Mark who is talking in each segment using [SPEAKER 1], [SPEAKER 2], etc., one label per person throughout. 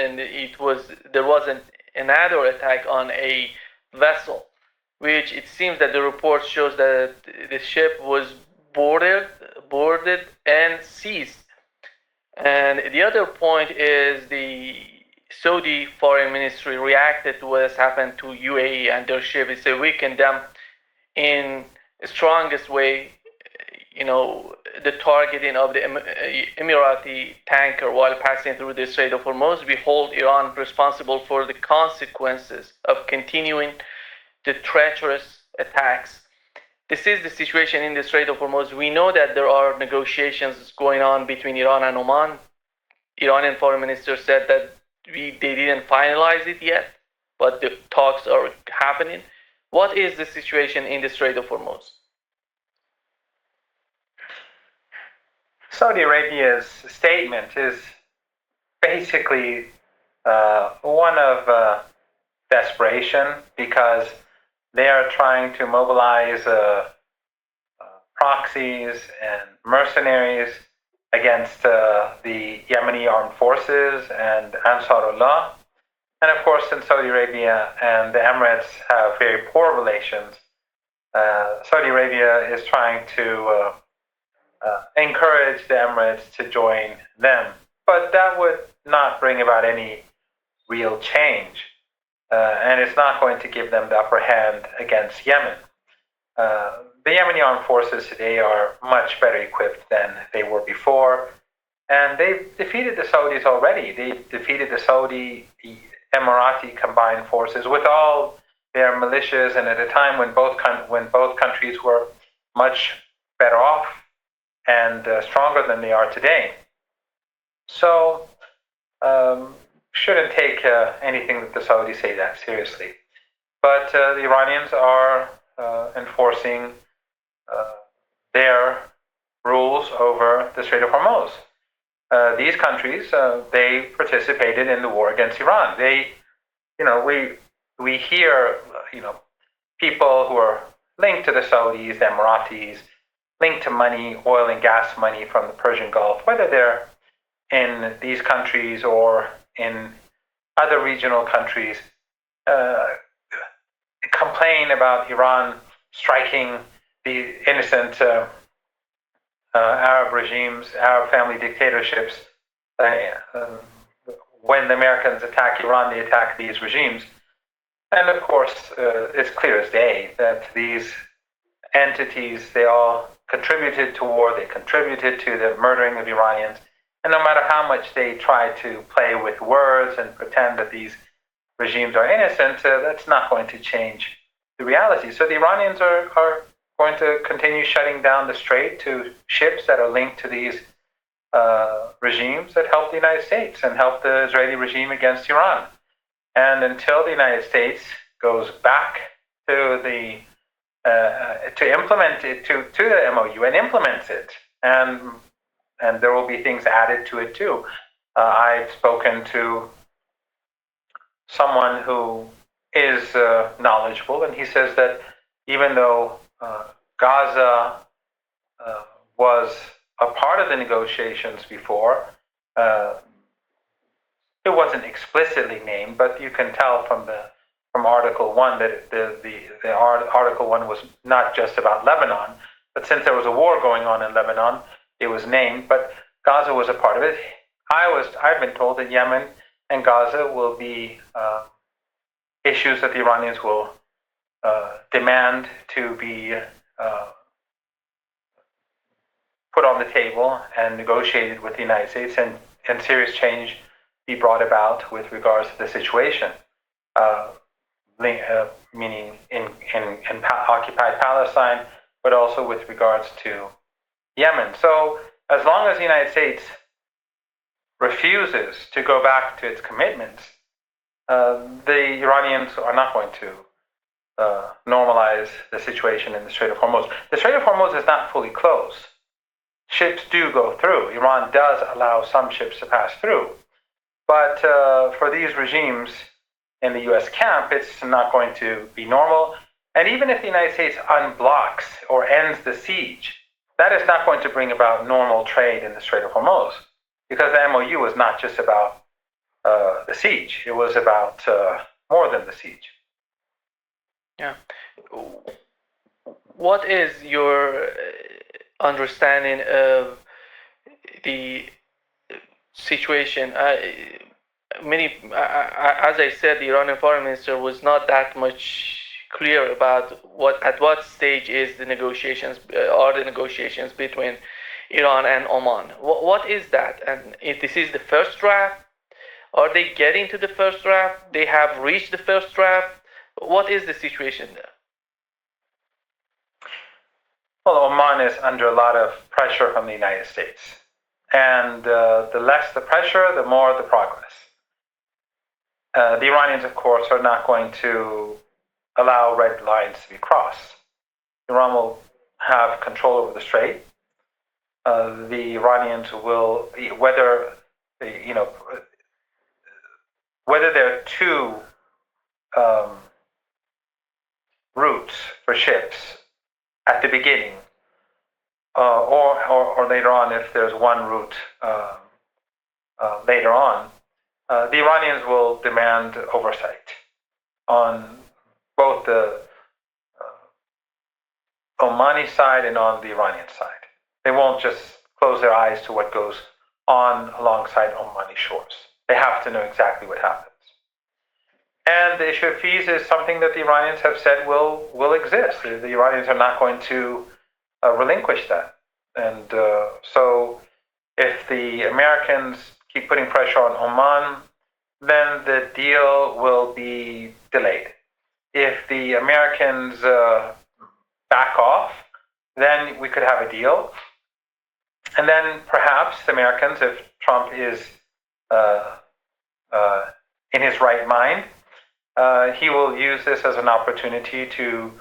[SPEAKER 1] and there was another attack on a vessel, which it seems that the report shows that the ship was boarded and seized. And the other point is the Saudi foreign ministry reacted to what has happened to UAE and their ship. They say we condemn in the strongest way, the targeting of the Emirati tanker while passing through the Strait of Hormuz. We hold Iran responsible for the consequences of continuing the treacherous attacks. This is the situation in the Strait of Hormuz. We know that there are negotiations going on between Iran and Oman. Iranian foreign minister said that they didn't finalize it yet, but the talks are happening. What is the situation in the Strait of Hormuz?
[SPEAKER 2] Saudi Arabia's statement is basically one of desperation, because they are trying to mobilize proxies and mercenaries against the Yemeni armed forces and Ansarullah. And of course, since Saudi Arabia and the Emirates have very poor relations, Saudi Arabia is trying to encourage the Emirates to join them. But that would not bring about any real change. And it's not going to give them the upper hand against Yemen. The Yemeni armed forces today are much better equipped than they were before. And they've defeated the Saudis already. They defeated the Saudi Emirati combined forces with all their militias, and at a time when both countries were much better off and stronger than they are today. So, shouldn't take anything that the Saudis say that seriously. But the Iranians are enforcing their rules over the Strait of Hormuz. These countries, they participated in the war against Iran. We hear, people who are linked to the Saudis, the Emiratis, linked to money, oil and gas money from the Persian Gulf, whether they're in these countries or in other regional countries, complain about Iran striking the innocent Arab regimes, Arab family dictatorships. When the Americans attack Iran, they attack these regimes. And of course, it's clear as day that these entities, they all contributed to war, they contributed to the murdering of Iranians. And no matter how much they try to play with words and pretend that these regimes are innocent, that's not going to change the reality. So the Iranians are going to continue shutting down the strait to ships that are linked to these regimes that help the United States and help the Israeli regime against Iran. And until the United States goes back to the to implement it to the MOU and implements it, and there will be things added to it too. I've spoken to someone who is knowledgeable, and he says that even though Gaza was a part of the negotiations before, it wasn't explicitly named, but you can tell from Article 1 that the Article 1 was not just about Lebanon, but since there was a war going on in Lebanon, it was named, but Gaza was a part of it. I've been told that Yemen and Gaza will be issues that the Iranians will demand to be put on the table and negotiated with the United States, and serious change be brought about with regards to the situation, meaning in occupied Palestine, but also with regards to Yemen. So as long as the United States refuses to go back to its commitments, the Iranians are not going to normalize the situation in the Strait of Hormuz. The Strait of Hormuz is not fully closed. Ships do go through. Iran does allow some ships to pass through. But for these regimes in the U.S. camp, it's not going to be normal. And even if the United States unblocks or ends the siege, that is not going to bring about normal trade in the Strait of Hormuz, because the MOU is not just about the siege. It was about more than the siege.
[SPEAKER 1] Yeah. What is your understanding of the situation? As I said, the Iranian foreign minister was not that much clear about at what stage is the negotiations are the negotiations between Iran and Oman. What is that? And if this is the first draft, are they getting to the first draft? They have reached the first draft. What is the situation there?
[SPEAKER 2] Well, Oman is under a lot of pressure from the United States. And the less the pressure, the more the progress. The Iranians, of course, are not going to allow red lines to be crossed. Iran will have control over the strait. The Iranians will, whether there are two routes for ships at the beginning, or later on, if there's one route later on, the Iranians will demand oversight on both the Omani side and on the Iranian side. They won't just close their eyes to what goes on alongside Omani shores. They have to know exactly what happens. And the issue of fees is something that the Iranians have said will exist. The Iranians are not going to relinquish that. And so if the Americans keep putting pressure on Oman, then the deal will be delayed. If the Americans back off, then we could have a deal. And then perhaps the Americans, if Trump is in his right mind, he will use this as an opportunity to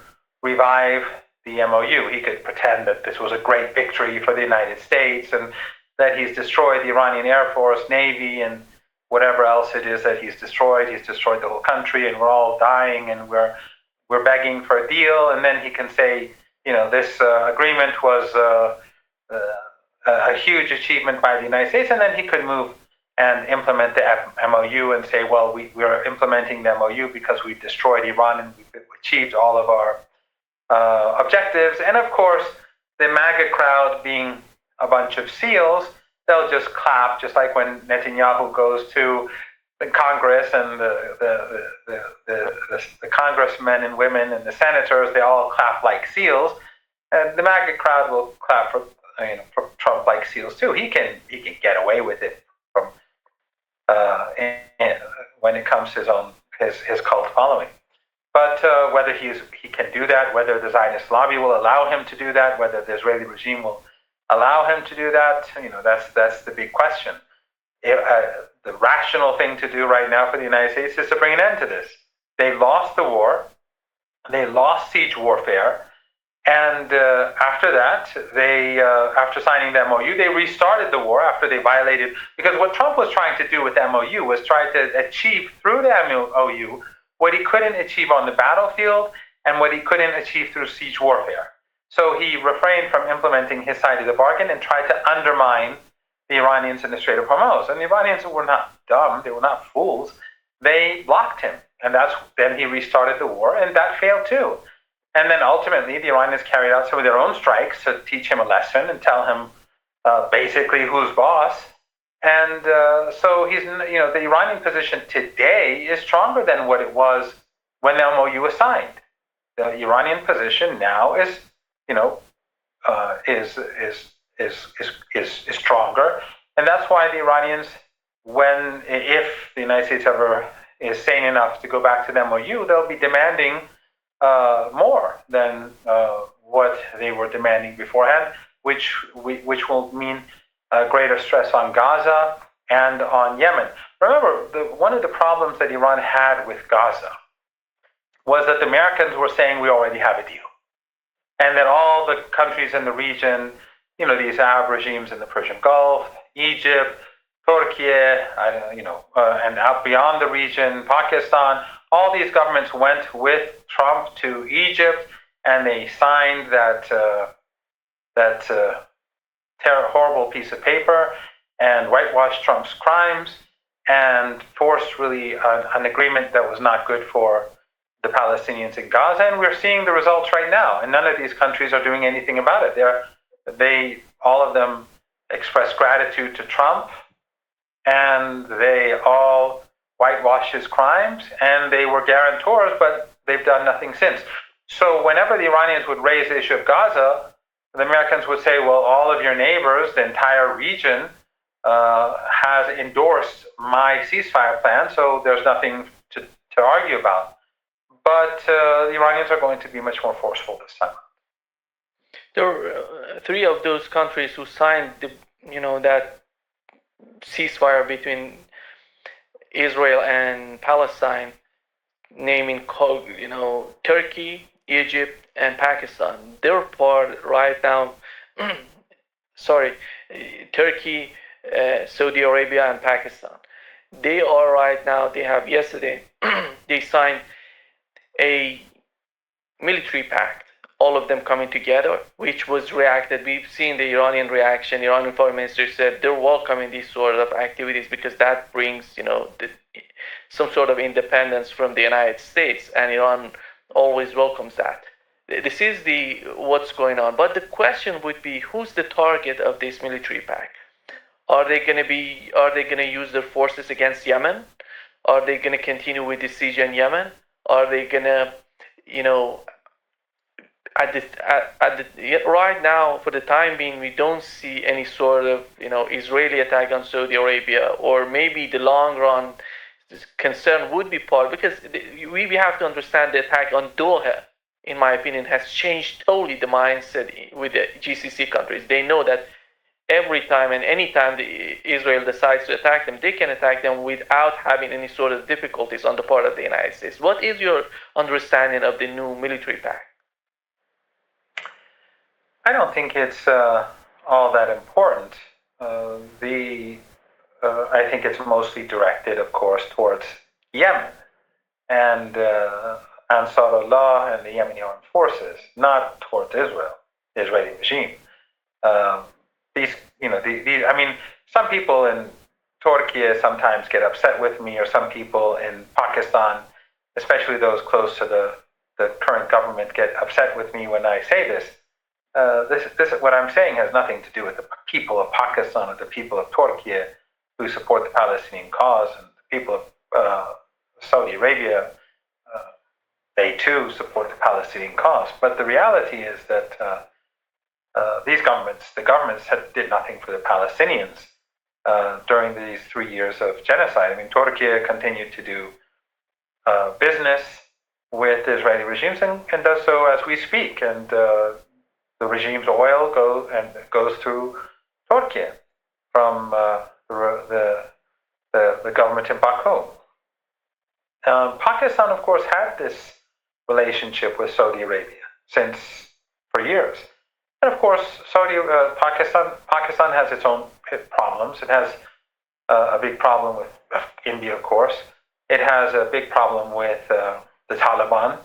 [SPEAKER 2] revive the MOU. He could pretend that this was a great victory for the United States and that he's destroyed the Iranian Air Force, Navy, and whatever else it is that he's destroyed. He's destroyed the whole country, and we're all dying, and we're begging for a deal. And then he can say, this agreement was a huge achievement by the United States, and then he could move and implement the MOU and say, well, we're implementing the MOU because we destroyed Iran and we've achieved all of our objectives. And of course, the MAGA crowd being a bunch of SEALs, they'll just clap, just like when Netanyahu goes to the Congress and the congressmen and women and the senators, they all clap like SEAls. And the MAGA crowd will clap for Trump like SEAls too. He can get away with it from when it comes to his cult following. But whether he can do that, whether the Zionist lobby will allow him to do that, whether the Israeli regime will allow him to do that, that's the big question. The rational thing to do right now for the United States is to bring an end to this. They lost the war, they lost siege warfare, and after that, after signing the MOU, they restarted the war after they violated. Because what Trump was trying to do with the MOU was try to achieve through the MOU what he couldn't achieve on the battlefield and what he couldn't achieve through siege warfare. So he refrained from implementing his side of the bargain and tried to undermine the Iranians in the Strait of Hormuz. And the Iranians were not dumb, they were not fools. They blocked him, and then he restarted the war, and that failed too. And then ultimately, the Iranians carried out some of their own strikes to teach him a lesson and tell him basically who's boss. And so the Iranian position today is stronger than what it was when the MOU was signed. The Iranian position now is stronger, and that's why the Iranians, if the United States ever is sane enough to go back to the MOU, they'll be demanding more than what they were demanding beforehand, which will mean greater stress on Gaza and on Yemen. Remember, one of the problems that Iran had with Gaza was that the Americans were saying we already have a deal, and that all the countries in the region, these Arab regimes in the Persian Gulf, Egypt, Turkey, and out beyond the region, Pakistan, all these governments went with Trump to Egypt, and they signed that horrible piece of paper and whitewashed Trump's crimes. and forced really an agreement that was not good for the Palestinians in Gaza. And we're seeing the results right now. And none of these countries are doing anything about it. They all of them express gratitude to Trump, and they all whitewash his crimes, and they were guarantors, but they've done nothing since. So whenever the Iranians would raise the issue of Gaza, the Americans would say, well, all of your neighbors, the entire region, has endorsed my ceasefire plan, so there's nothing to argue about. But the Iranians are going to be much more forceful this time.
[SPEAKER 1] There were three of those countries who signed that ceasefire between Israel and Palestine, naming Turkey, Egypt, and Pakistan. They're part right now. Sorry, Turkey, Saudi Arabia, and Pakistan. They are right now. They have yesterday. They signed a military pact, all of them coming together, which was reacted. We've seen the Iranian reaction. Iranian foreign minister said they're welcoming these sort of activities because that brings, some sort of independence from the United States, and Iran always welcomes that. This is what's going on. But the question would be, who's the target of this military pact? Are they going to use their forces against Yemen? Are they going to continue with the siege in Yemen? Are they going to, right now, for the time being, we don't see any sort of, Israeli attack on Saudi Arabia, or maybe the long run concern would be part, because we have to understand the attack on Doha, in my opinion, has changed totally the mindset with the GCC countries. They know that every time and any time Israel decides to attack them, they can attack them without having any sort of difficulties on the part of the United States. What is your understanding of the new military pact?
[SPEAKER 2] I don't think it's all that important. I think it's mostly directed, of course, towards Yemen and Ansarullah and the Yemeni armed forces, not towards Israel, the Israeli regime. Some people in Turkey sometimes get upset with me, or some people in Pakistan, especially those close to the current government, get upset with me when I say this. What I'm saying has nothing to do with the people of Pakistan or the people of Turkey who support the Palestinian cause, and the people of Saudi Arabia. They too support the Palestinian cause. But the reality is that the governments did nothing for the Palestinians during these 3 years of genocide. I mean, Turkey continued to do business with Israeli regimes and does so as we speak. And the regime's oil goes through Turkey from the government in Baku. Pakistan, of course, had this relationship with Saudi Arabia for years. And of course, Pakistan has its own problems. It has a big problem with India, of course. It has a big problem with the Taliban.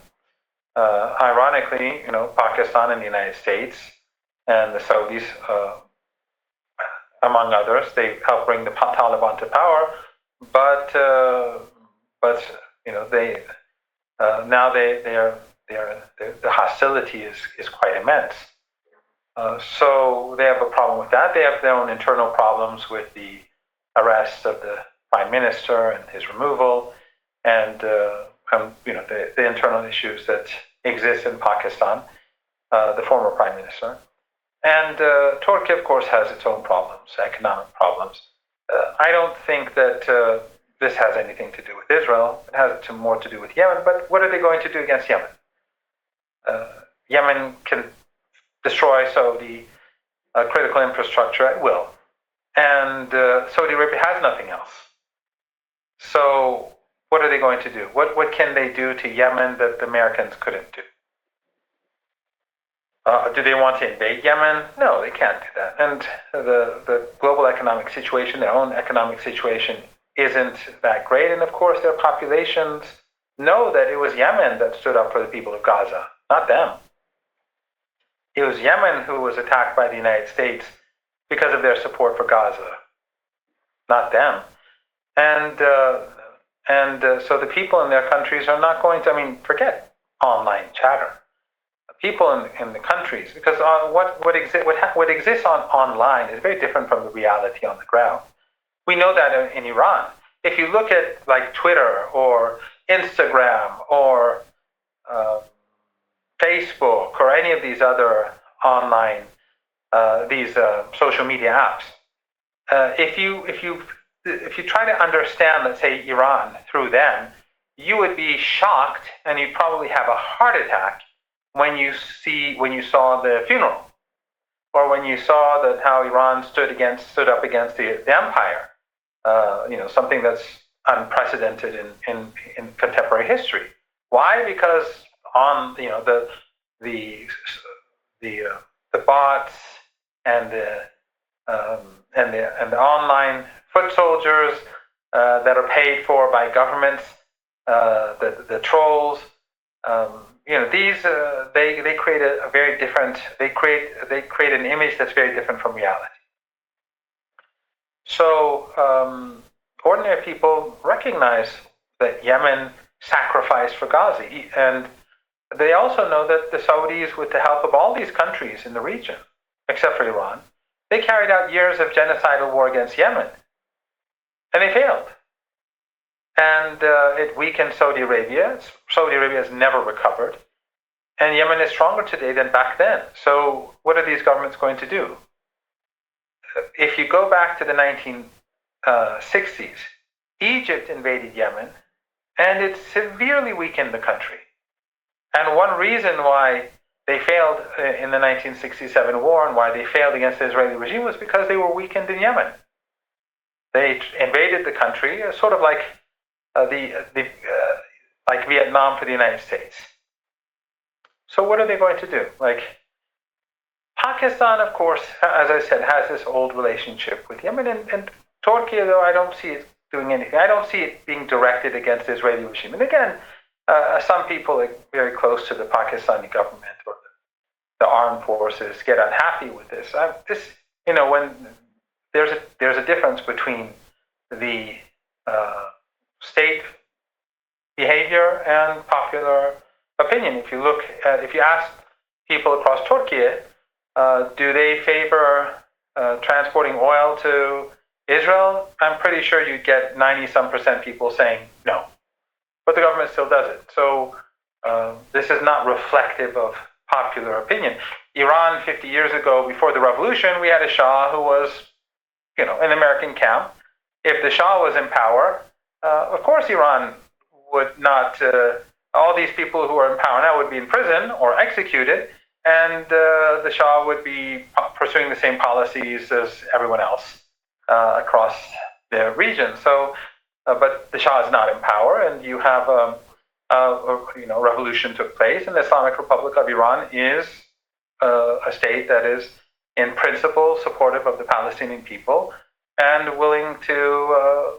[SPEAKER 2] Ironically, Pakistan and the United States and the Saudis, among others, they helped bring the Taliban to power. But the hostility is quite immense. So they have a problem with that. They have their own internal problems with the arrest of the prime minister and his removal, and the internal issues that exist in Pakistan, the former prime minister. And Turkey, of course, has its own problems, economic problems. I don't think that this has anything to do with Israel. It has more to do with Yemen. But what are they going to do against Yemen? Yemen can destroy Saudi critical infrastructure at will. And Saudi Arabia has nothing else. So what are they going to do? What can they do to Yemen that the Americans couldn't do? Do they want to invade Yemen? No, they can't do that. And the global economic situation, their own economic situation, isn't that great. And of course, their populations know that it was Yemen that stood up for the people of Gaza, not them. It was Yemen who was attacked by the United States because of their support for Gaza, not them. And so the people in their countries are not going to. I mean, forget online chatter. People in the countries, because what exists online is very different from the reality on the ground. We know that in Iran. If you look at like Twitter or Instagram or uh, Facebook or any of these other online these social media apps, if you try to understand, let's say, Iran through them, you would be shocked and you'd probably have a heart attack when you saw the funeral, or when you saw that how Iran stood up against the empire. Something that's unprecedented in contemporary history. Why? Because on the the the bots and the online foot soldiers that are paid for by governments, the trolls. These they create a very different. They create an image that's very different from reality. So ordinary people recognize that Yemen sacrificed for Ghazi, and they also know that the Saudis, with the help of all these countries in the region, except for Iran, they carried out years of genocidal war against Yemen, and they failed. And it weakened Saudi Arabia. Saudi Arabia has never recovered, and Yemen is stronger today than back then. So what are these governments going to do? If you go back to the 1960s, Egypt invaded Yemen, and it severely weakened the country. And one reason why they failed in the 1967 war and why they failed against the Israeli regime was because they were weakened in Yemen. They invaded the country, sort of like like Vietnam for the United States. So what are they going to do? Like, Pakistan, of course, as I said, has this old relationship with Yemen, and Turkey, though, I don't see it doing anything. I don't see it being directed against the Israeli regime. And again, some people very close to the Pakistani government or the armed forces get unhappy with this. When there's a difference between the state behavior and popular opinion. If you ask people across Turkey, do they favor transporting oil to Israel? I'm pretty sure you'd get 90-some% people saying no. But the government still does it. So this is not reflective of popular opinion. Iran, 50 years ago, before the revolution, we had a Shah who was, in the American camp. If the Shah was in power, of course Iran would not, all these people who are in power now would be in prison or executed, and the Shah would be pursuing the same policies as everyone else across the region. So, but the Shah is not in power, and you have a revolution took place, and the Islamic Republic of Iran is a state that is, in principle, supportive of the Palestinian people and willing to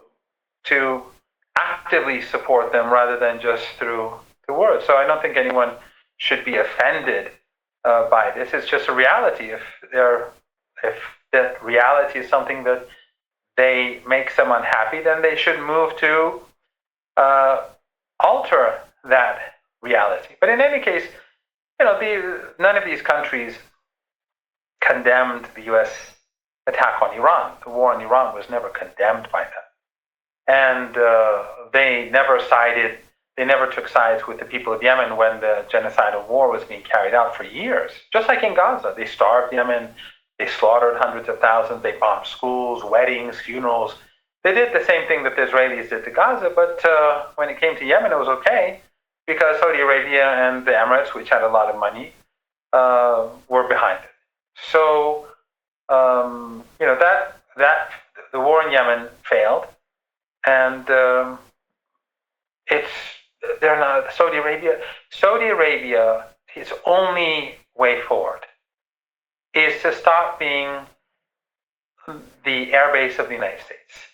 [SPEAKER 2] actively support them rather than just through the words. So I don't think anyone should be offended by this. It's just a reality. If that reality is something that they makes them unhappy, then they should move to alter that reality. But in any case, none of these countries condemned the U.S. attack on Iran. The war in Iran was never condemned by them, and they never took sides with the people of Yemen when the genocidal war was being carried out for years. Just like in Gaza, they starved Yemen, they slaughtered hundreds of thousands, they bombed schools, weddings, funerals. They did the same thing that the Israelis did to Gaza, but when it came to Yemen, it was okay because Saudi Arabia and the Emirates, which had a lot of money, were behind it. So, that the war in Yemen failed, and they're not Saudi Arabia. Saudi Arabia, its only way forward is to stop being the airbase of the United States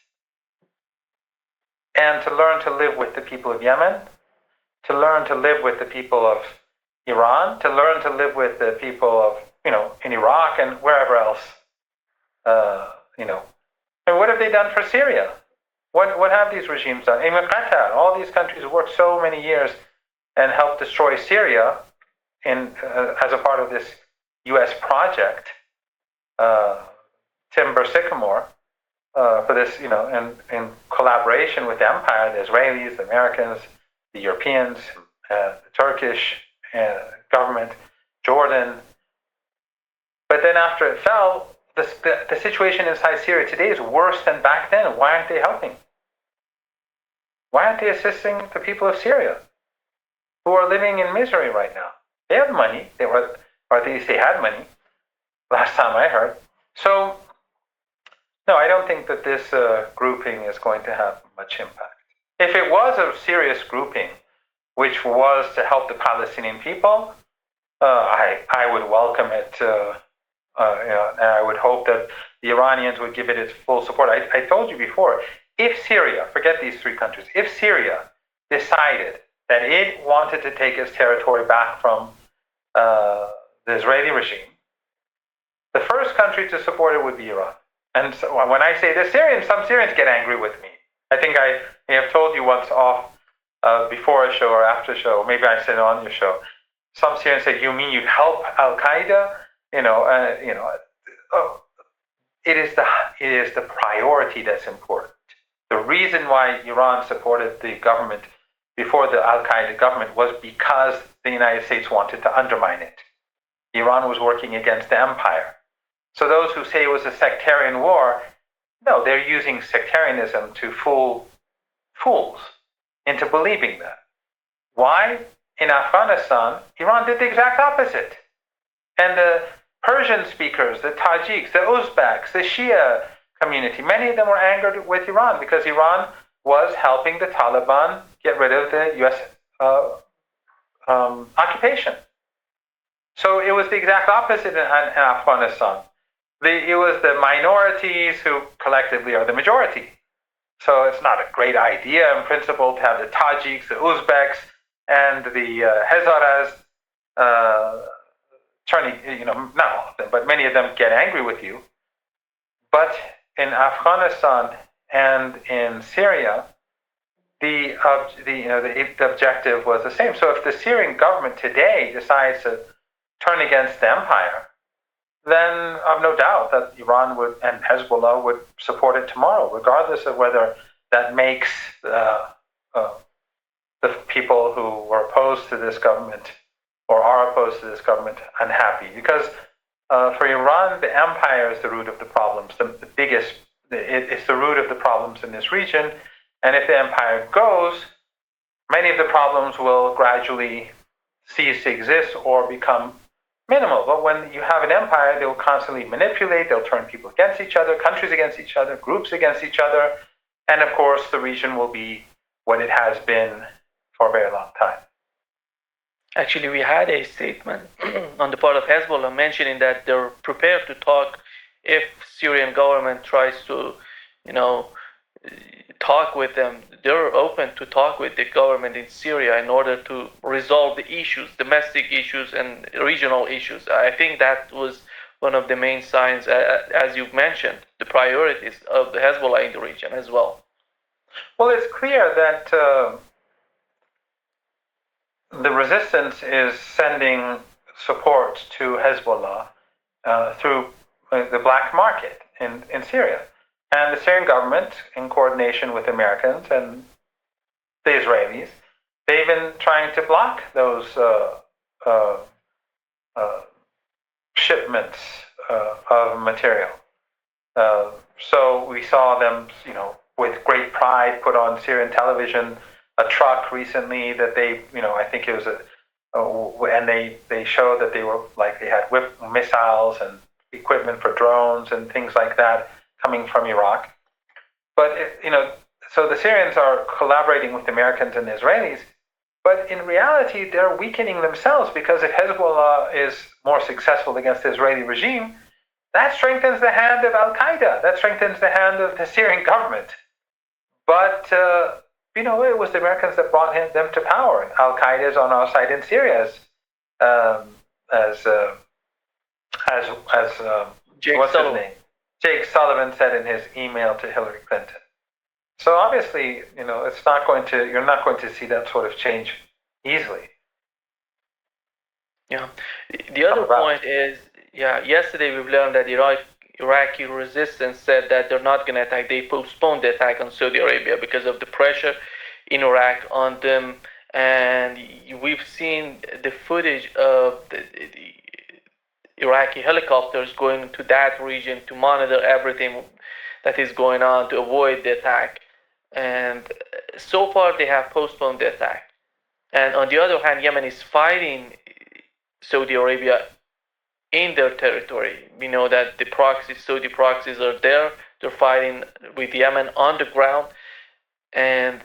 [SPEAKER 2] and to learn to live with the people of Yemen, to learn to live with the people of Iran, to learn to live with the people of, in Iraq and wherever else, And what have they done for Syria? What have these regimes done? Even Qatar, all these countries worked so many years and helped destroy Syria as a part of this U.S. project, Timber Sycamore, for this, in collaboration with the empire, the Israelis, the Americans, the Europeans, the Turkish government, Jordan. But then after it fell, the situation inside Syria today is worse than back then. Why aren't they helping? Why aren't they assisting the people of Syria who are living in misery right now? They have money, or at least they had money, last time I heard. So, no, I don't think that this grouping is going to have much impact. If it was a serious grouping, which was to help the Palestinian people, I would welcome it, and I would hope that the Iranians would give it its full support. I told you before, if Syria, forget these three countries, if Syria decided that it wanted to take its territory back from the Israeli regime, the first country to support it would be Iran. And so when I say this, some Syrians get angry with me. I think I may have told you once off before a show or after a show, maybe I said it on your show. Some Syrians say, "You mean you'd help Al Qaeda?" It is the priority that's important. The reason why Iran supported the government before the Al Qaeda government was because the United States wanted to undermine it. Iran was working against the empire. So those who say it was a sectarian war, no, they're using sectarianism to fool fools into believing that. Why? In Afghanistan, Iran did the exact opposite. And the Persian speakers, the Tajiks, the Uzbeks, the Shia community, many of them were angered with Iran because Iran was helping the Taliban get rid of the U.S. Occupation. So it was the exact opposite in Afghanistan. It was the minorities who collectively are the majority. So it's not a great idea in principle to have the Tajiks, the Uzbeks, and the Hazaras turning, not all of them, but many of them get angry with you. But in Afghanistan and in Syria, the objective was the same. So if the Syrian government today decides to turn against the empire, then I've no doubt that Iran would and Hezbollah would support it tomorrow, regardless of whether that makes the people who were opposed to this government or are opposed to this government unhappy. Because for Iran, the empire is the root of the problems. It's the root of the problems in this region. And if the empire goes, many of the problems will gradually cease to exist or become minimal. But when you have an empire, they will constantly manipulate, they'll turn people against each other, countries against each other, groups against each other, and of course the region will be what it has been for a very long time.
[SPEAKER 1] Actually, we had a statement on the part of Hezbollah mentioning that they're prepared to talk if Syrian government tries to, talk with them. They're open to talk with the government in Syria in order to resolve the issues, domestic issues and regional issues. I think that was one of the main signs, as you've mentioned, the priorities of the Hezbollah in the region as well.
[SPEAKER 2] Well, it's clear that the resistance is sending support to Hezbollah through the black market in Syria. And the Syrian government, in coordination with Americans and the Israelis, they've been trying to block those shipments of material. So we saw them, with great pride put on Syrian television a truck recently that they, I think it was and they showed that they had missiles and equipment for drones and things like that coming from Iraq. But, so the Syrians are collaborating with the Americans and the Israelis, but in reality, they're weakening themselves because if Hezbollah is more successful against the Israeli regime, that strengthens the hand of Al Qaeda. That strengthens the hand of the Syrian government. But, it was the Americans that brought them to power. Al Qaeda is on our side in Syria, as
[SPEAKER 1] Jake
[SPEAKER 2] what's
[SPEAKER 1] Sullivan.
[SPEAKER 2] his name? Jake Sullivan said in his email to Hillary Clinton. So obviously, it's not going to. You're not going to see that sort of change easily
[SPEAKER 1] Yeah. The
[SPEAKER 2] come
[SPEAKER 1] other
[SPEAKER 2] about.
[SPEAKER 1] point is, yeah, yesterday we've learned that Iraqi resistance said that they're not going to attack. They postponed the attack on Saudi Arabia because of the pressure in Iraq on them. And we've seen the footage of the Iraqi helicopters going to that region to monitor everything that is going on to avoid the attack. And so far, they have postponed the attack. And on the other hand, Yemen is fighting Saudi Arabia in their territory. We know that the proxies, Saudi proxies, are there. They're fighting with Yemen on the ground. And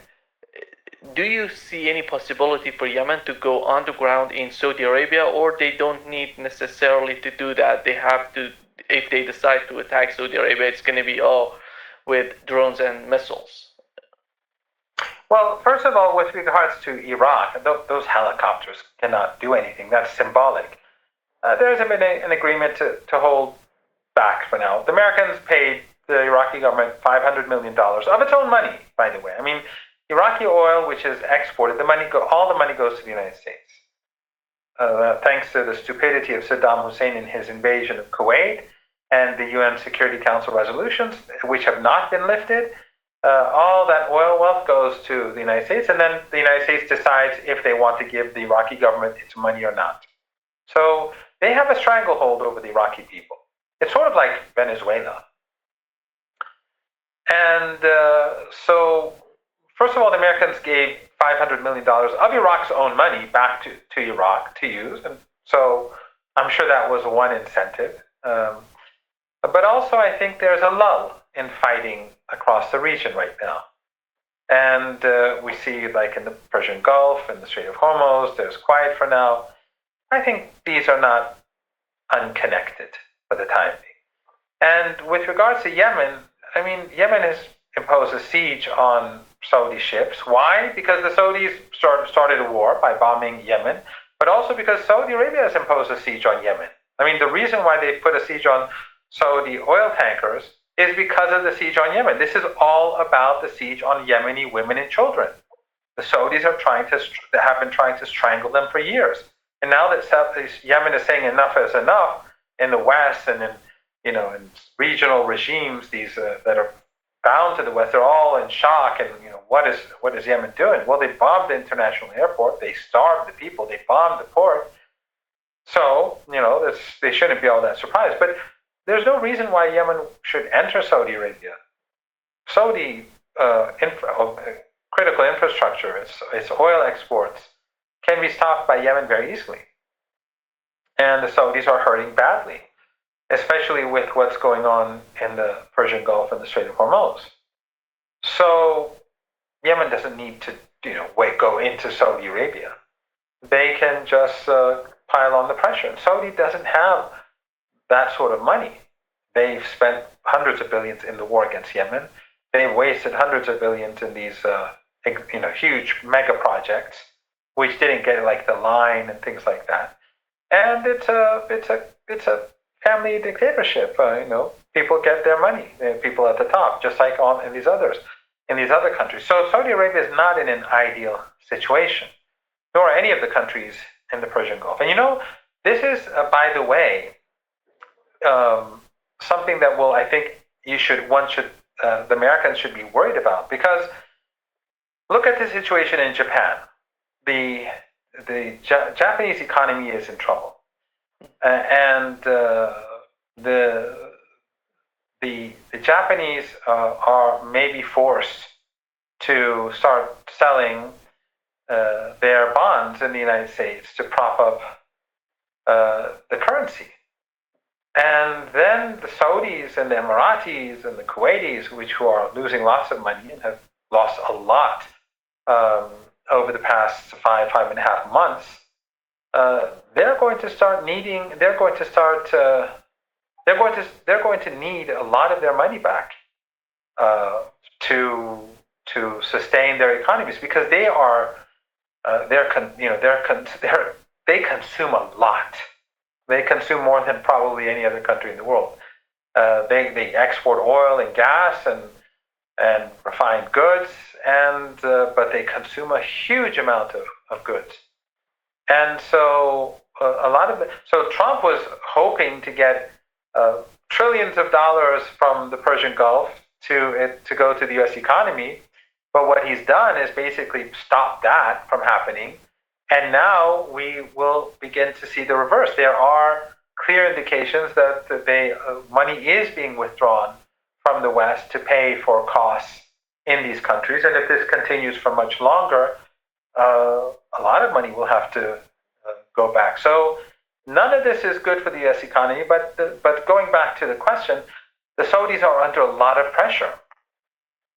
[SPEAKER 1] do you see any possibility for Yemen to go underground in Saudi Arabia, or they don't need necessarily to do that? They have to, if they decide to attack Saudi Arabia, it's going to be all with drones and missiles.
[SPEAKER 2] Well, first of all, with regards to Iraq, those helicopters cannot do anything. That's symbolic. There has been an agreement to hold back for now. The Americans paid the Iraqi government $500 million of its own money, by the way. I mean, Iraqi oil, which is exported, all the money goes to the United States. Thanks to the stupidity of Saddam Hussein in his invasion of Kuwait and the UN Security Council resolutions, which have not been lifted, all that oil wealth goes to the United States, and then the United States decides if they want to give the Iraqi government its money or not. So they have a stranglehold over the Iraqi people. It's sort of like Venezuela. And so, first of all, the Americans gave $500 million of Iraq's own money back to Iraq to use. And so I'm sure that was one incentive. But also, I think there's a lull in fighting across the region right now. And we see, like in the Persian Gulf and the Strait of Hormuz, there's quiet for now. I think these are not unconnected for the time being. And with regards to Yemen, I mean, Yemen has imposed a siege on Saudi ships. Why? Because the Saudis started a war by bombing Yemen, but also because Saudi Arabia has imposed a siege on Yemen. I mean, the reason why they put a siege on Saudi oil tankers is because of the siege on Yemen. This is all about the siege on Yemeni women and children. The Saudis have been trying to strangle them for years. And now that Yemen is saying enough is enough in the West and in regional regimes, these that are bound to the West, they're all in shock. And what is Yemen doing? Well, they bombed the international airport, they starved the people, they bombed the port. So they shouldn't be all that surprised. But there's no reason why Yemen should enter Saudi Arabia. Saudi critical infrastructure, its oil exports, can be stopped by Yemen very easily. And the Saudis are hurting badly, especially with what's going on in the Persian Gulf and the Strait of Hormuz. So Yemen doesn't need to go into Saudi Arabia. They can just pile on the pressure. And Saudi doesn't have that sort of money. They've spent hundreds of billions in the war against Yemen. They've wasted hundreds of billions in these huge mega projects, which didn't get like the line and things like that. And it's a family dictatorship. People get their money. People at the top, just like in these other countries. So Saudi Arabia is not in an ideal situation, nor any of the countries in the Persian Gulf. And this is, by the way, something that I think the Americans should be worried about, because look at the situation in Japan. The Japanese economy is in trouble, and the Japanese are maybe forced to start selling their bonds in the United States to prop up the currency. And then the Saudis and the Emiratis and the Kuwaitis, who are losing lots of money and have lost a lot over the past 5.5 months, they're going to need a lot of their money back to sustain their economies, because they consume a lot. They consume more than probably any other country in the world. They export oil and gas, and and refined goods, and but they consume a huge amount of goods. And so a lot of so Trump was hoping to get trillions of dollars from the Persian Gulf to go to the U.S. economy, but what he's done is basically stop that from happening. And now we will begin to see the reverse. There are clear indications that money is being withdrawn from the West to pay for costs in these countries. And if this continues for much longer, a lot of money will have to go back. So none of this is good for the U.S. economy. But going back to the question, the Saudis are under a lot of pressure,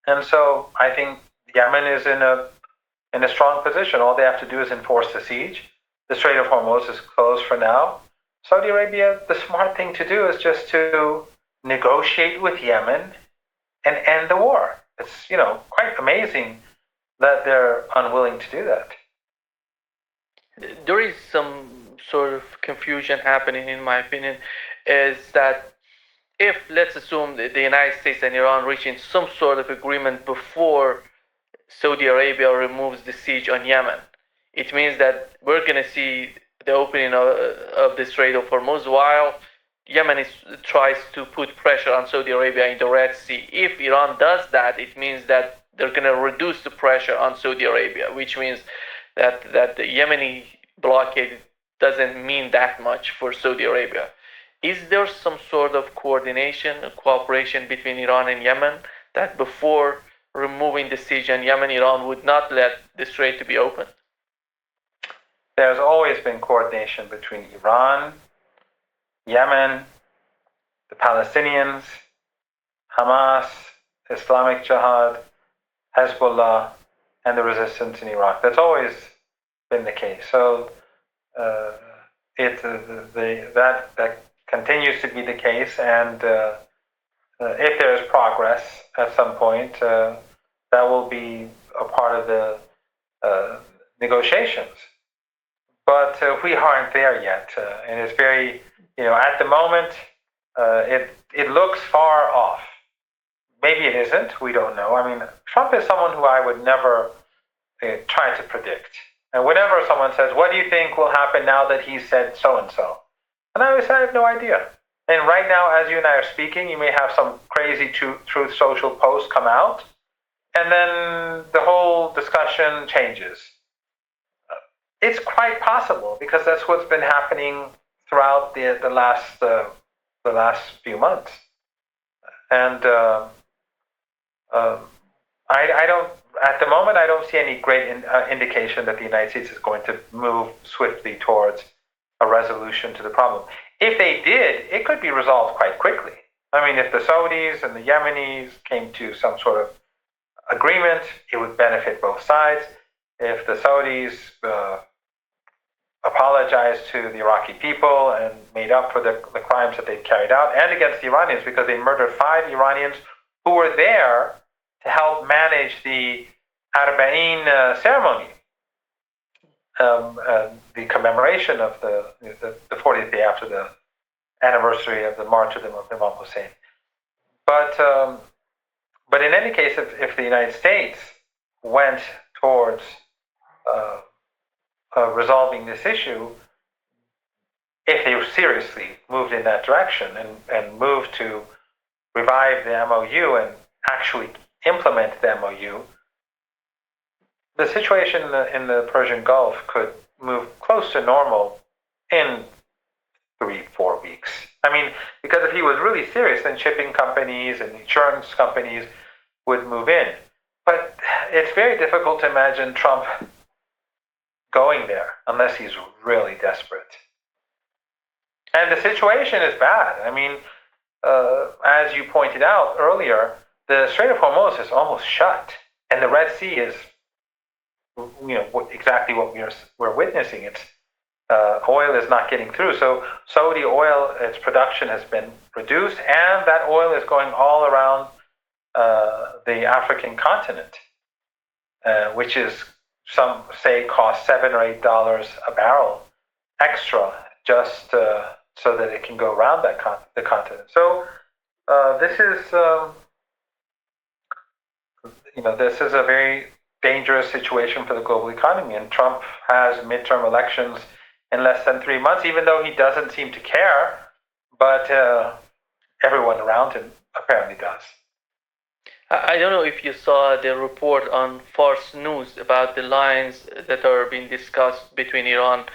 [SPEAKER 2] and so I think Yemen is in a strong position. All they have to do is enforce the siege. The Strait of Hormuz is closed for now. Saudi Arabia, the smart thing to do is just to negotiate with Yemen and end the war. It's quite amazing that they're unwilling to do that.
[SPEAKER 1] There is some sort of confusion happening, in my opinion, is that if, let's assume, the United States and Iran reaching some sort of agreement before Saudi Arabia removes the siege on Yemen, it means that we're going to see the opening of the Strait of Hormuz while Yemen tries to put pressure on Saudi Arabia in the Red Sea. If Iran does that, it means that they're going to reduce the pressure on Saudi Arabia, which means that the Yemeni blockade doesn't mean that much for Saudi Arabia. Is there some sort of coordination, cooperation between Iran and Yemen that before removing the siege on Yemen, Iran would not let the strait to be opened?
[SPEAKER 2] There's always been coordination between Iran, Yemen, the Palestinians, Hamas, Islamic Jihad, Hezbollah, and the resistance in Iraq. That's always been the case. So that continues to be the case, and if there is progress at some point, that will be a part of the negotiations. But we aren't there yet, and it's very, at the moment, it looks far off. Maybe it isn't. We don't know. I mean, Trump is someone who I would never try to predict. And whenever someone says, "What do you think will happen now that he said so and so?" and I always say, "I have no idea." And right now, as you and I are speaking, you may have some crazy Truth Social post come out, and then the whole discussion changes. It's quite possible because that's what's been happening throughout the last few months, and I don't. At the moment, I don't see any great indication that the United States is going to move swiftly towards a resolution to the problem. If they did, it could be resolved quite quickly. I mean, if the Saudis and the Yemenis came to some sort of agreement, it would benefit both sides. If the Saudis apologized to the Iraqi people and made up for the crimes that they carried out, and against the Iranians, because they murdered 5 Iranians who were there to help manage the Arba'in ceremony, the commemoration of the 40th day after the anniversary of the martyrdom of Imam Hussein. But in any case, if the United States went towards resolving this issue, if they seriously moved in that direction and moved to revive the MOU and actually implement the MOU, the situation in the Persian Gulf could move close to normal in 3-4 weeks. I mean, because if he was really serious, then shipping companies and insurance companies would move in. But it's very difficult to imagine Trump going there unless he's really desperate. And the situation is bad. I mean, as you pointed out earlier, the Strait of Hormuz is almost shut, and the Red Sea is, exactly what we're witnessing. It's oil is not getting through. So Saudi oil, its production has been reduced, and that oil is going all around the African continent, which is, some say, cost $7 or $8 a barrel extra just so that it can go around the continent. So this is this is a very dangerous situation for the global economy, and Trump has midterm elections in less than 3 months, even though he doesn't seem to care, but everyone around him apparently does.
[SPEAKER 1] I don't know if you saw the report on Fars News about the lines that are being discussed between Iran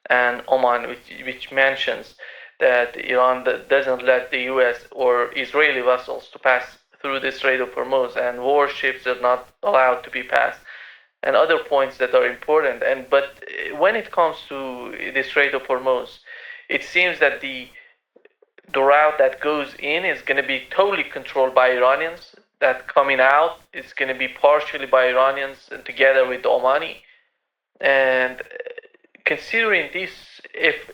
[SPEAKER 1] and Oman, which mentions that Iran doesn't let the US or Israeli vessels to pass through the Strait of Hormuz, and warships are not allowed to be passed, and other points that are important. But when it comes to the Strait of Hormuz, it seems that the route that goes in is going to be totally controlled by Iranians. That coming out is going to be partially by Iranians and together with Omani. And considering this, if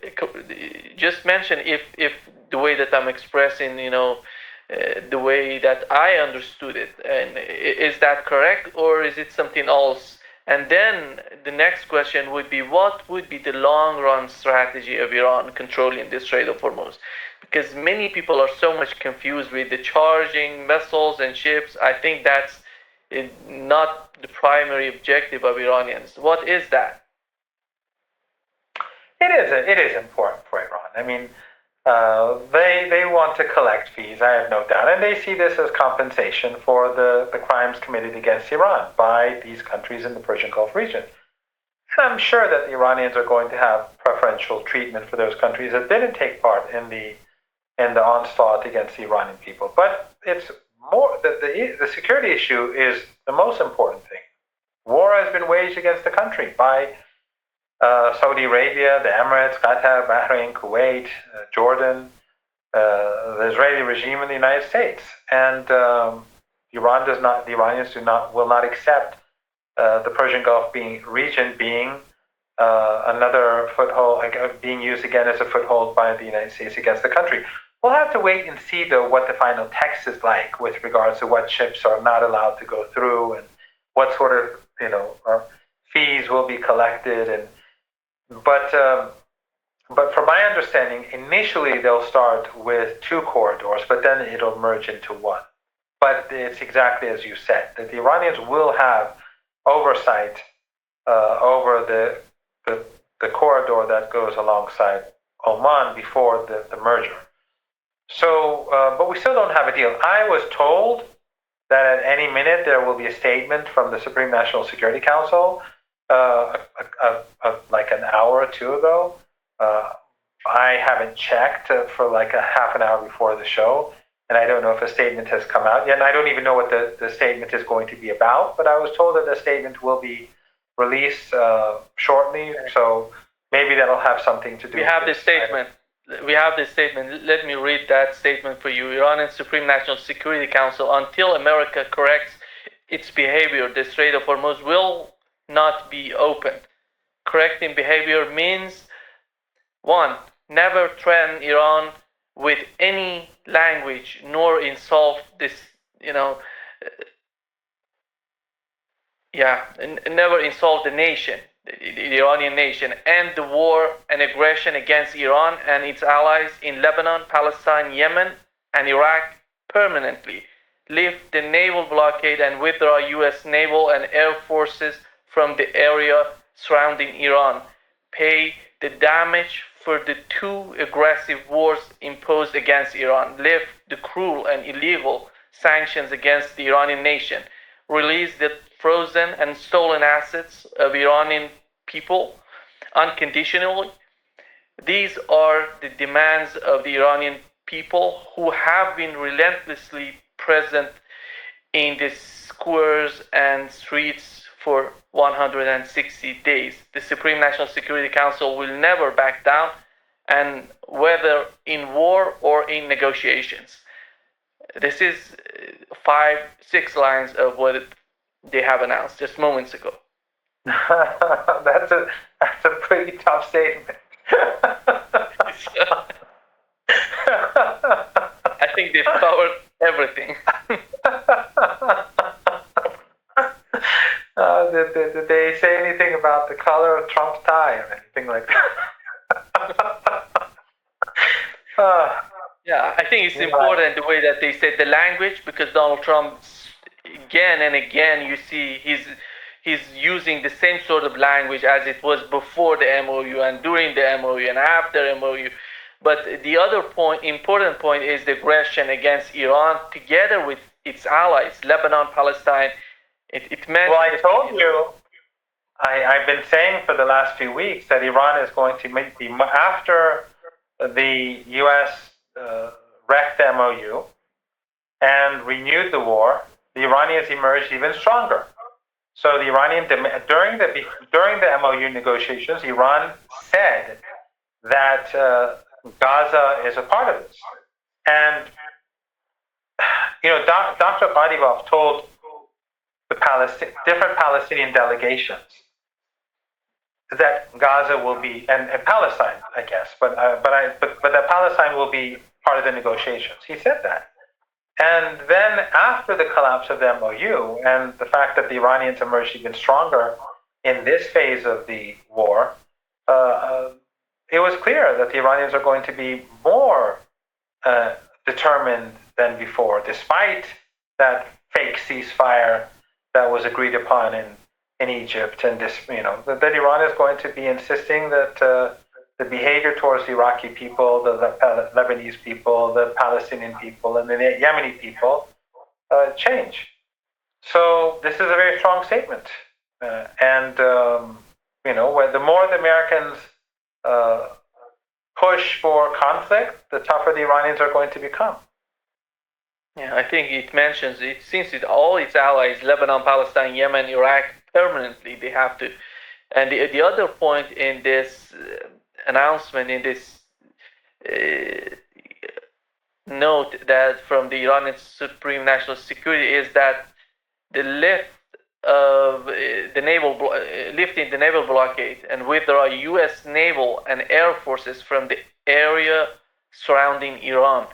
[SPEAKER 1] just mention if the way that I'm expressing, the way that I understood it, and is that correct, or is it something else? And then the next question would be, what would be the long-run strategy of Iran controlling the Strait of Hormuz? Because many people are so much confused with the charging vessels and ships. I think that's not the primary objective of Iranians. What is that?
[SPEAKER 2] It is important for Iran. I mean, they want to collect fees, I have no doubt, and they see this as compensation for the crimes committed against Iran by these countries in the Persian Gulf region. And I'm sure that the Iranians are going to have preferential treatment for those countries that didn't take part in the onslaught against the Iranian people. But it's more the security issue is the most important thing. War has been waged against the country by Saudi Arabia, the Emirates, Qatar, Bahrain, Kuwait, Jordan, the Israeli regime, and the United States. And the Iranians will not accept the Persian Gulf region being another foothold, being used again as a foothold by the United States against the country. We'll have to wait and see, though, what the final text is like with regards to what ships are not allowed to go through and what sort of fees will be collected. But from my understanding, initially they'll start with 2 corridors, but then it'll merge into one. But it's exactly as you said, that the Iranians will have oversight over the corridor that goes alongside Oman before the merger. So, but we still don't have a deal. I was told that at any minute there will be a statement from the Supreme National Security Council, like an hour or two ago. I haven't checked for like a half an hour before the show, and I don't know if a statement has come out yet, and I don't even know what the statement is going to be about, but I was told that the statement will be released shortly, so maybe that'll have something to do with it.
[SPEAKER 1] We have this statement. Let me read that statement for you. Iranian Supreme National Security Council, until America corrects its behavior, the Strait of Hormuz will not be opened. Correcting behavior means 1. Never threaten Iran with any language, nor insult this, never insult the nation, the Iranian nation, end the war and aggression against Iran and its allies in Lebanon, Palestine, Yemen, and Iraq permanently. Lift the naval blockade and withdraw U.S. naval and air forces from the area surrounding Iran. Pay the damage for the 2 aggressive wars imposed against Iran. Lift the cruel and illegal sanctions against the Iranian nation. Release the frozen and stolen assets of Iranian people unconditionally. These are the demands of the Iranian people, who have been relentlessly present in the squares and streets for 160 days. The Supreme National Security Council will never back down, and whether in war or in negotiations. This is 5-6 lines of what they have announced just moments ago.
[SPEAKER 2] That's a pretty tough statement.
[SPEAKER 1] I think they've covered everything.
[SPEAKER 2] Did they say anything about the color of Trump's tie or anything like that?
[SPEAKER 1] Yeah, I think it's important the way that they said the language, because Donald Trump again and again you see he's using the same sort of language as it was before the MOU and during the MOU and after MOU. But the other important point, is the aggression against Iran together with its allies, Lebanon, Palestine. It meant.
[SPEAKER 2] Well, I told you, I've been saying for the last few weeks that Iran is going to be, after the U.S. Wrecked the MOU and renewed the war, the Iranians emerged even stronger. So the Iranian during the MOU negotiations, Iran said that Gaza is a part of this, and Dr. Ghalibaf told the different Palestinian delegations that Gaza will be, and Palestine, I guess, but that Palestine will be part of the negotiations. He said that. And then after the collapse of the MOU and the fact that the Iranians emerged even stronger in this phase of the war, it was clear that the Iranians are going to be more determined than before, despite that fake ceasefire that was agreed upon in Egypt, and that Iran is going to be insisting that the behavior towards the Iraqi people, the Lebanese people, the Palestinian people, and the Yemeni people change. So this is a very strong statement, and the more the Americans push for conflict, the tougher the Iranians are going to become.
[SPEAKER 1] Yeah, I think it seems that all its allies, Lebanon, Palestine, Yemen, Iraq, permanently they have to. And the other point in this announcement, in this note that from the Iranian Supreme National Security, is that the lifting the naval blockade and withdraw U.S. naval and air forces from the area surrounding Iran.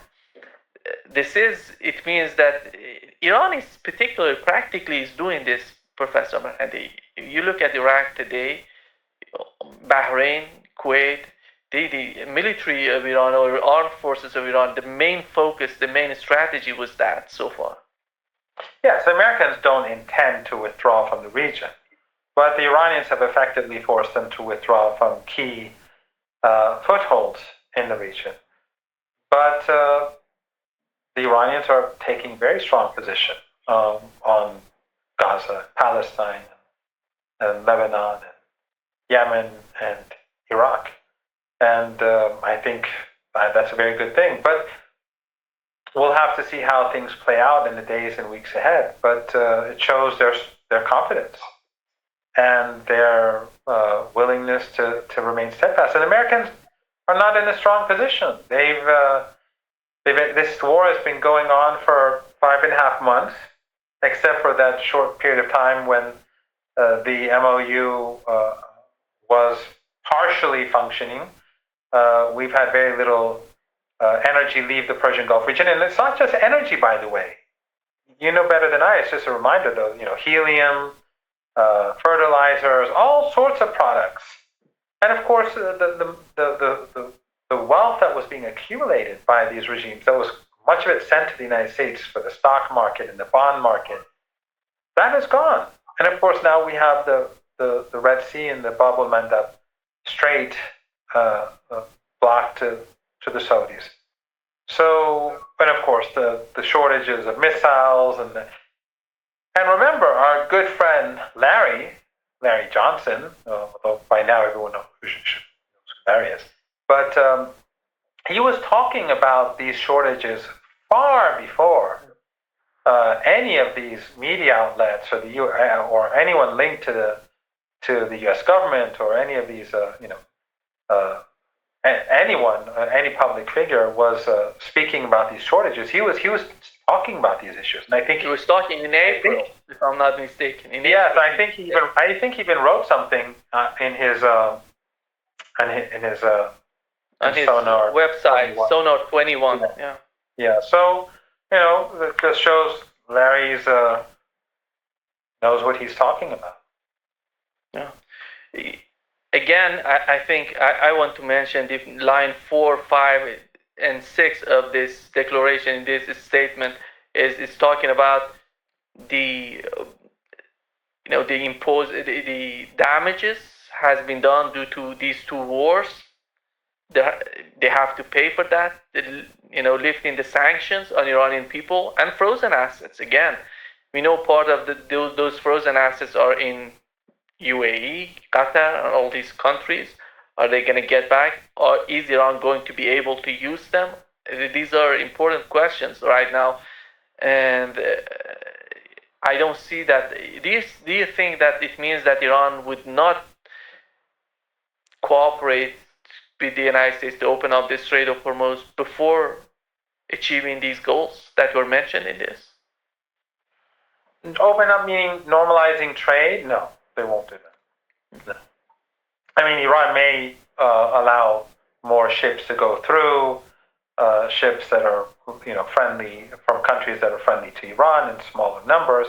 [SPEAKER 1] It means that Iran is practically is doing this, Professor Marandi. You look at Iraq today, Bahrain, Kuwait, the military of Iran or armed forces of Iran, the main focus, the main strategy was that so far.
[SPEAKER 2] Yes, Americans don't intend to withdraw from the region, but the Iranians have effectively forced them to withdraw from key footholds in the region. But the Iranians are taking very strong position on Gaza, Palestine, and Lebanon, and Yemen, and Iraq. And I think that's a very good thing. But we'll have to see how things play out in the days and weeks ahead. But it shows their confidence and their willingness to remain steadfast. And Americans are not in a strong position. This war has been going on for 5.5 months, except for that short period of time when the MOU was partially functioning. We've had very little energy leave the Persian Gulf region, and it's not just energy, by the way. You know better than I. It's just a reminder, though. Helium, fertilizers, all sorts of products, and of course the wealth that was being accumulated by these regimes, that was much of it sent to the United States for the stock market and the bond market, that is gone. And of course now we have the Red Sea and the Bab el-Mandab Strait blocked to the Saudis. So, and of course the shortages of missiles and remember our good friend Larry Johnson, although by now everyone knows who Larry is. But he was talking about these shortages far before any of these media outlets or anyone linked to the U.S. government or any of these any public figure was speaking about these shortages. He was talking about these issues, and I think
[SPEAKER 1] he was talking in April, if I'm not mistaken.
[SPEAKER 2] Yes, I think he even wrote something in his
[SPEAKER 1] on his
[SPEAKER 2] Sonar
[SPEAKER 1] website, 21. Sonar 21.
[SPEAKER 2] Yeah. So it just shows Larry's knows what he's talking about.
[SPEAKER 1] Yeah. Again, I think I want to mention the line 4, 5, and 6 of this declaration, this statement is talking about the the damages has been done due to these two wars. They have to pay for that. Lifting the sanctions on Iranian people and frozen assets. Again, we know part of those frozen assets are in UAE, Qatar, and all these countries. Are they going to get back, or is Iran going to be able to use them? These are important questions right now, and I don't see that. Do you think that it means that Iran would not cooperate with the United States to open up the Strait of Hormuz before achieving these goals that were mentioned in this?
[SPEAKER 2] Open up meaning normalizing trade? No, they won't do that. No. I mean, Iran may allow more ships to go through, ships that are friendly from countries that are friendly to Iran in smaller numbers.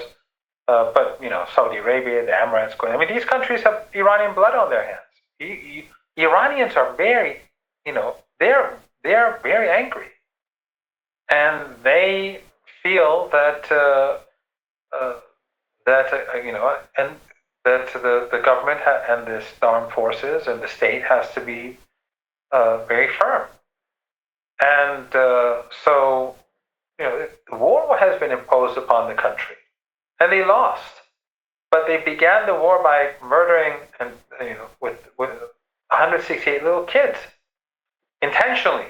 [SPEAKER 2] But Saudi Arabia, the Emirates, these countries have Iranian blood on their hands. Iranians are very, they're very angry, and they feel that and that the government and the armed forces and the state has to be very firm. And so, war has been imposed upon the country, and they lost. But they began the war by murdering and with 168 little kids intentionally.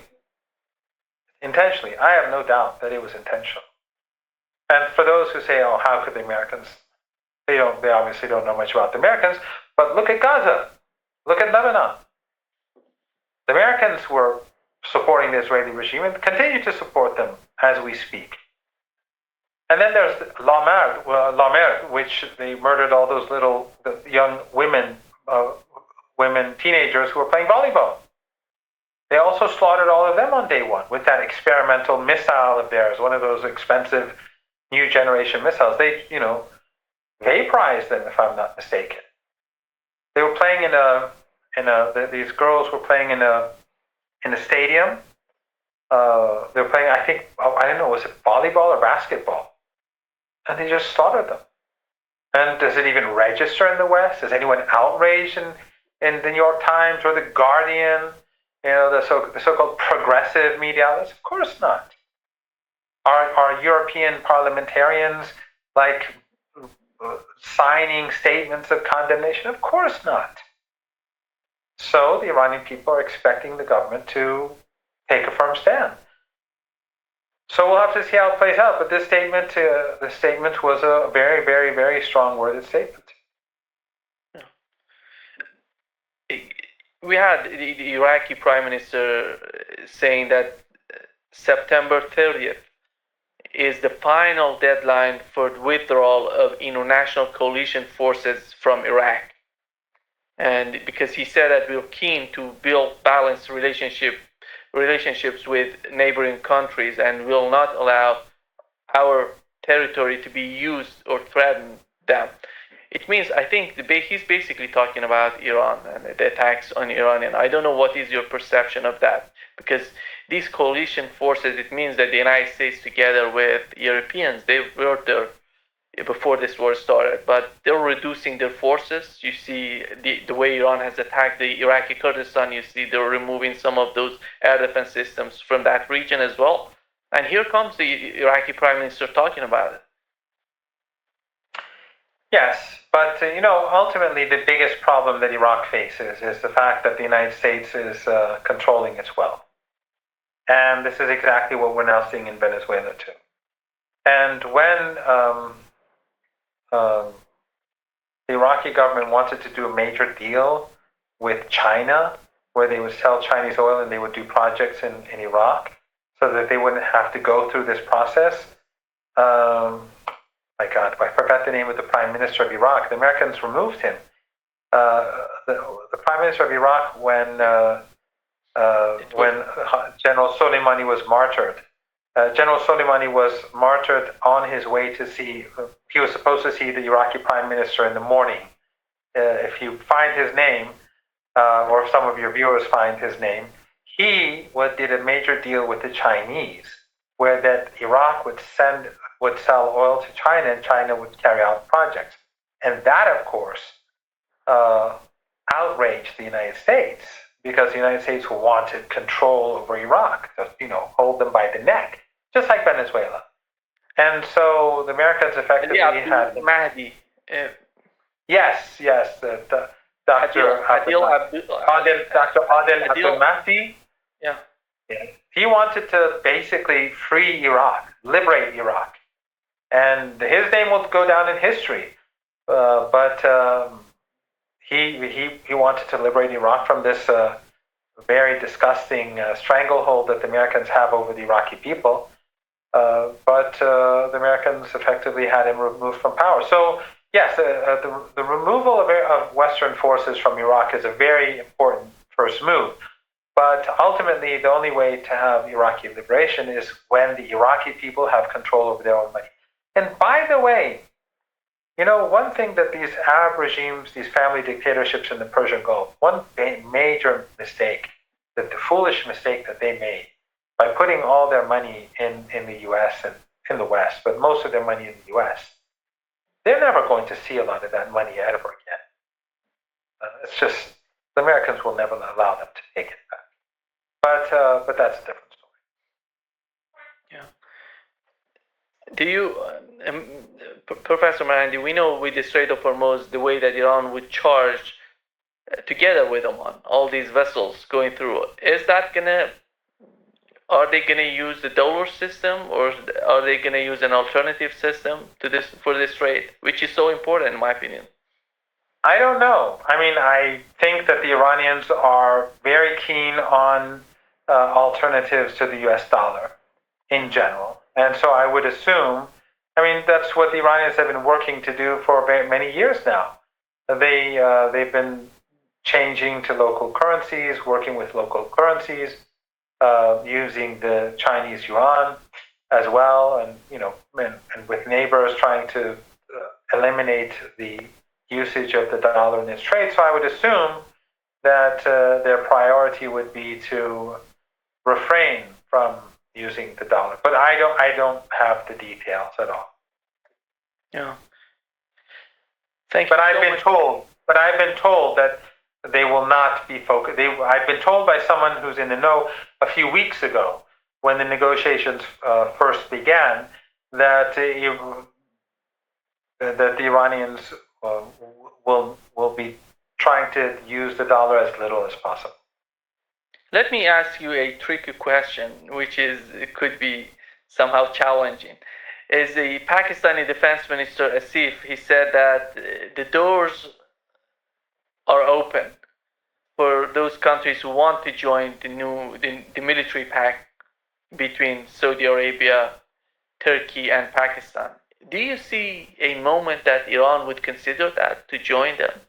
[SPEAKER 2] Intentionally, I have no doubt that it was intentional. And for those who say, "Oh, how could the Americans?" They obviously don't know much about the Americans. But look at Gaza, look at Lebanon. The Americans were supporting the Israeli regime and continue to support them as we speak. And then there's Lamer, which they murdered all those little young women, teenagers who were playing volleyball. They also slaughtered all of them on day one with that experimental missile of theirs, one of those expensive new generation missiles. They, vaporized them, if I'm not mistaken. They were playing these girls were playing in a stadium. They were playing, I don't know, was it volleyball or basketball? And they just slaughtered them. And does it even register in the West? Is anyone outraged in the New York Times or the Guardian? The so-called progressive media outlets? Of course not. Are European parliamentarians signing statements of condemnation? Of course not. So the Iranian people are expecting the government to take a firm stand. So we'll have to see how it plays out. But this statement was a very, very, very strong worded statement.
[SPEAKER 1] We had the Iraqi Prime Minister saying that September 30th is the final deadline for withdrawal of international coalition forces from Iraq. And because he said that we're keen to build balanced relationships with neighboring countries and will not allow our territory to be used or threaten them. It means, I think he's basically talking about Iran and the attacks on Iran. And I don't know what is your perception of that, because these coalition forces, it means that the United States together with Europeans, they were there before this war started, but they're reducing their forces. You see the way Iran has attacked the Iraqi Kurdistan, you see they're removing some of those air defense systems from that region as well. And here comes the Iraqi Prime Minister talking about it.
[SPEAKER 2] Yes, but ultimately the biggest problem that Iraq faces is the fact that the United States is controlling its wealth. And this is exactly what we're now seeing in Venezuela too. And when the Iraqi government wanted to do a major deal with China, where they would sell Chinese oil and they would do projects in Iraq so that they wouldn't have to go through this process. My God, I forgot the name of the Prime Minister of Iraq. The Americans removed him. The Prime Minister of Iraq when General Soleimani was martyred. General Soleimani was martyred on his way to see. He was supposed to see the Iraqi Prime Minister in the morning. If you find his name, or if some of your viewers find his name, he did a major deal with the Chinese, where that Iraq would send would sell oil to China, and China would carry out projects. And that, of course, outraged the United States because the United States wanted control over Iraq, to, hold them by the neck, just like Venezuela. And so the Americans effectively had
[SPEAKER 1] Mahdi.
[SPEAKER 2] Yes, Dr. Adel Abdul Mahdi.
[SPEAKER 1] Yeah.
[SPEAKER 2] He wanted to basically free Iraq, liberate Iraq. And his name will go down in history. But he wanted to liberate Iraq from this very disgusting stranglehold that the Americans have over the Iraqi people. But the Americans effectively had him removed from power. So, yes, the removal of Western forces from Iraq is a very important first move. But ultimately, the only way to have Iraqi liberation is when the Iraqi people have control over their own money. And by the way, one thing that these Arab regimes, these family dictatorships in the Persian Gulf, one major mistake, the foolish mistake that they made by putting all their money in the U.S. and in the West, but most of their money in the U.S., they're never going to see a lot of that money ever again. It's just, the Americans will never allow them to take it back. But that's a different story.
[SPEAKER 1] Yeah. Do you, Professor Marandi, we know with the Strait of Hormuz, the way that Iran would charge together with Oman, all these vessels going through, are they gonna use the dollar system, or are they gonna use an alternative system for this trade, which is so important in my opinion?
[SPEAKER 2] I don't know. I mean, I think that the Iranians are very keen on alternatives to the U.S. dollar in general. And so I would assume, that's what the Iranians have been working to do for many years now. They've been changing to local currencies, working with local currencies, using the Chinese yuan as well, and with neighbors trying to eliminate the usage of the dollar in this trade. So I would assume that their priority would be to refrain from using the dollar, but I don't have the details at all.
[SPEAKER 1] Yeah. Thank
[SPEAKER 2] you. But I've been told that they will not be focused. I've been told by someone who's in the know a few weeks ago, when the negotiations first began, that the Iranians will be trying to use the dollar as little as possible.
[SPEAKER 1] Let me ask you a tricky question, which could be somehow challenging. Is the Pakistani Defense Minister Asif? He said that the doors are open for those countries who want to join the military pact between Saudi Arabia, Turkey, and Pakistan. Do you see a moment that Iran would consider that to join them?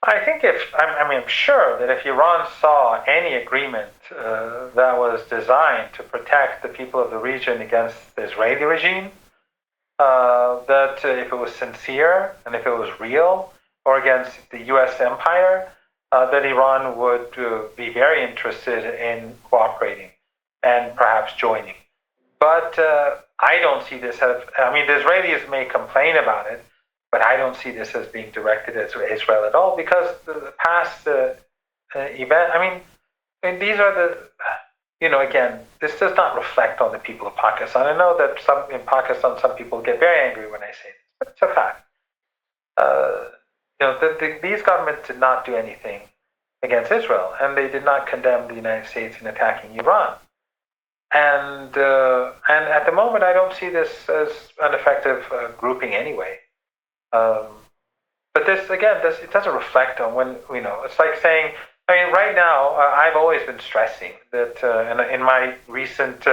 [SPEAKER 2] I think I'm sure that if Iran saw any agreement that was designed to protect the people of the region against the Israeli regime, that if it was sincere and if it was real, or against the U.S. empire, that Iran would be very interested in cooperating and perhaps joining. But I don't see this as, the Israelis may complain about it, but I don't see this as being directed at Israel at all, because the past event, and these are again, this does not reflect on the people of Pakistan. I know that in Pakistan, some people get very angry when I say this, but it's a fact. These governments did not do anything against Israel, and they did not condemn the United States in attacking Iran. And at the moment, I don't see this as an effective grouping anyway. But this, again, it doesn't reflect on when, it's like saying, right now, I've always been stressing that in my recent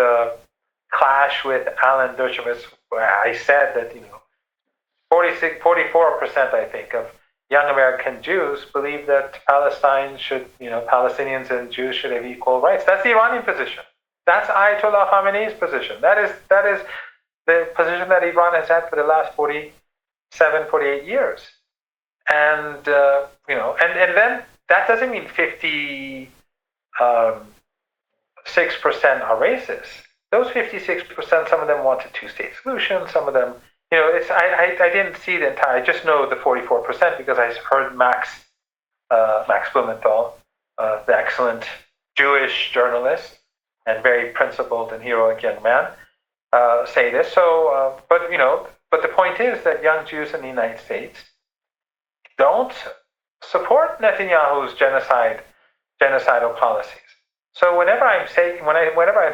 [SPEAKER 2] clash with Alan Dershowitz, where I said that, 44%, I think, of young American Jews believe that Palestinians and Jews should have equal rights. That's the Iranian position. That's Ayatollah Khamenei's position. That is the position that Iran has had for the last 47, 48 years. And, and then that doesn't mean 56% are racist. those 56%, some of them want a two-state solution. Some of them, I didn't see the entire. I just know the 44% because I heard Max Blumenthal, the excellent Jewish journalist and very principled and heroic young man, say this. So, but the point is that young Jews in the United States don't support Netanyahu's genocidal policies. So whenever I'm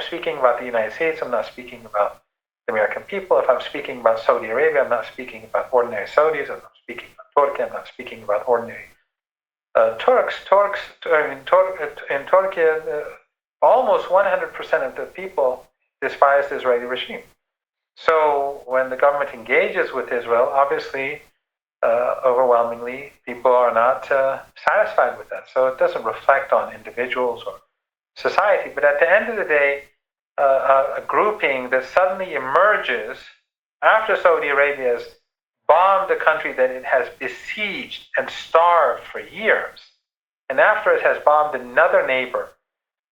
[SPEAKER 2] speaking about the United States, I'm not speaking about the American people. If I'm speaking about Saudi Arabia, I'm not speaking about ordinary Saudis. I'm not speaking about Turkey. I'm not speaking about ordinary Turks. In Turkey, almost 100% of the people despise the Israeli regime. So when the government engages with Israel, obviously, overwhelmingly, people are not satisfied with that. So it doesn't reflect on individuals or society. But at the end of the day, a grouping that suddenly emerges after Saudi Arabia has bombed a country that it has besieged and starved for years, and after it has bombed another neighbor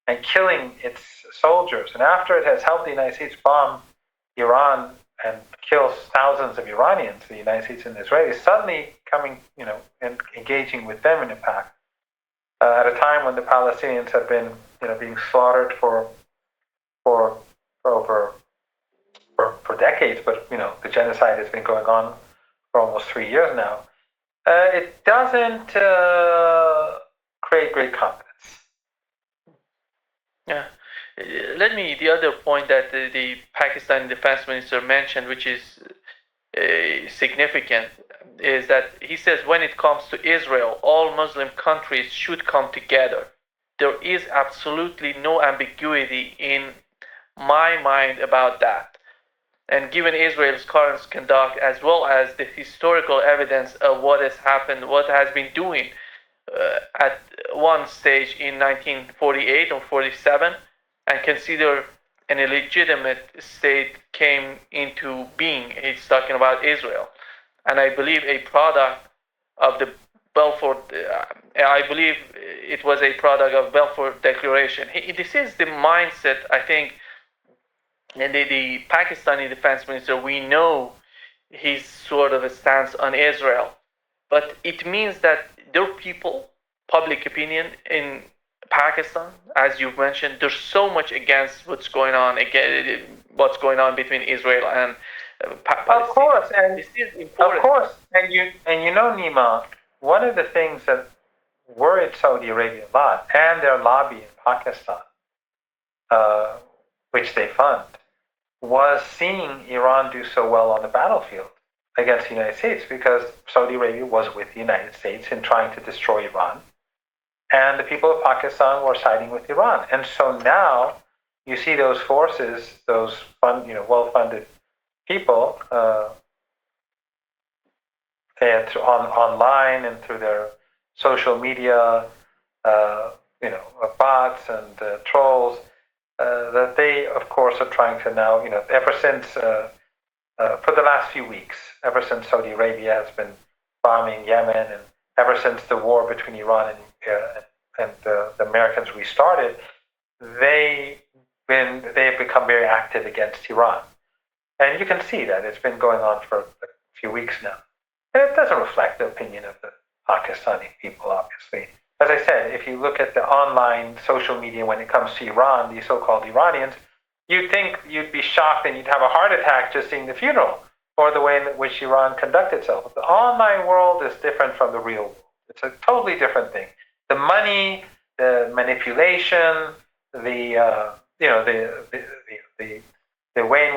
[SPEAKER 2] and killing its soldiers, and after it has helped the United States bomb Iran and kills thousands of Iranians, the United States and the Israelis, suddenly coming, and engaging with them in a pact at a time when the Palestinians have been, being slaughtered for decades, but the genocide has been going on for almost 3 years now. It doesn't create great confidence.
[SPEAKER 1] Yeah. The other point that the Pakistani defense minister mentioned, which is significant, is that he says when it comes to Israel, all Muslim countries should come together. There is absolutely no ambiguity in my mind about that. And given Israel's current conduct, as well as the historical evidence of what has happened, what has been doing at one stage in 1948 or 47, and consider an illegitimate state came into being. He's talking about Israel. And I believe a product of the Balfour, I believe it was a product of Balfour Declaration. This is the mindset, I think, and the Pakistani defense minister, we know his sort of a stance on Israel. But it means that their people, public opinion in Pakistan, as you've mentioned, there's so much against what's going on between Israel and Palestine.
[SPEAKER 2] Of course, and
[SPEAKER 1] this is important.
[SPEAKER 2] Of course, and Nima, one of the things that worried Saudi Arabia a lot, and their lobby in Pakistan, which they fund, was seeing Iran do so well on the battlefield against the United States, because Saudi Arabia was with the United States in trying to destroy Iran, and the people of Pakistan were siding with Iran. And so now you see those forces, those well-funded people, online and through their social media, bots and trolls, that they, of course, are trying to now, ever since, for the last few weeks, ever since Saudi Arabia has been bombing Yemen, and ever since the war between Iran and the Americans restarted, they've become very active against Iran. And you can see that it's been going on for a few weeks now. And it doesn't reflect the opinion of the Pakistani people, obviously. As I said, if you look at the online social media when it comes to Iran, the so-called Iranians, you'd think you'd be shocked and you'd have a heart attack just seeing the funeral or the way in which Iran conducted itself. The online world is different from the real world. It's a totally different thing. The money, the manipulation, the way in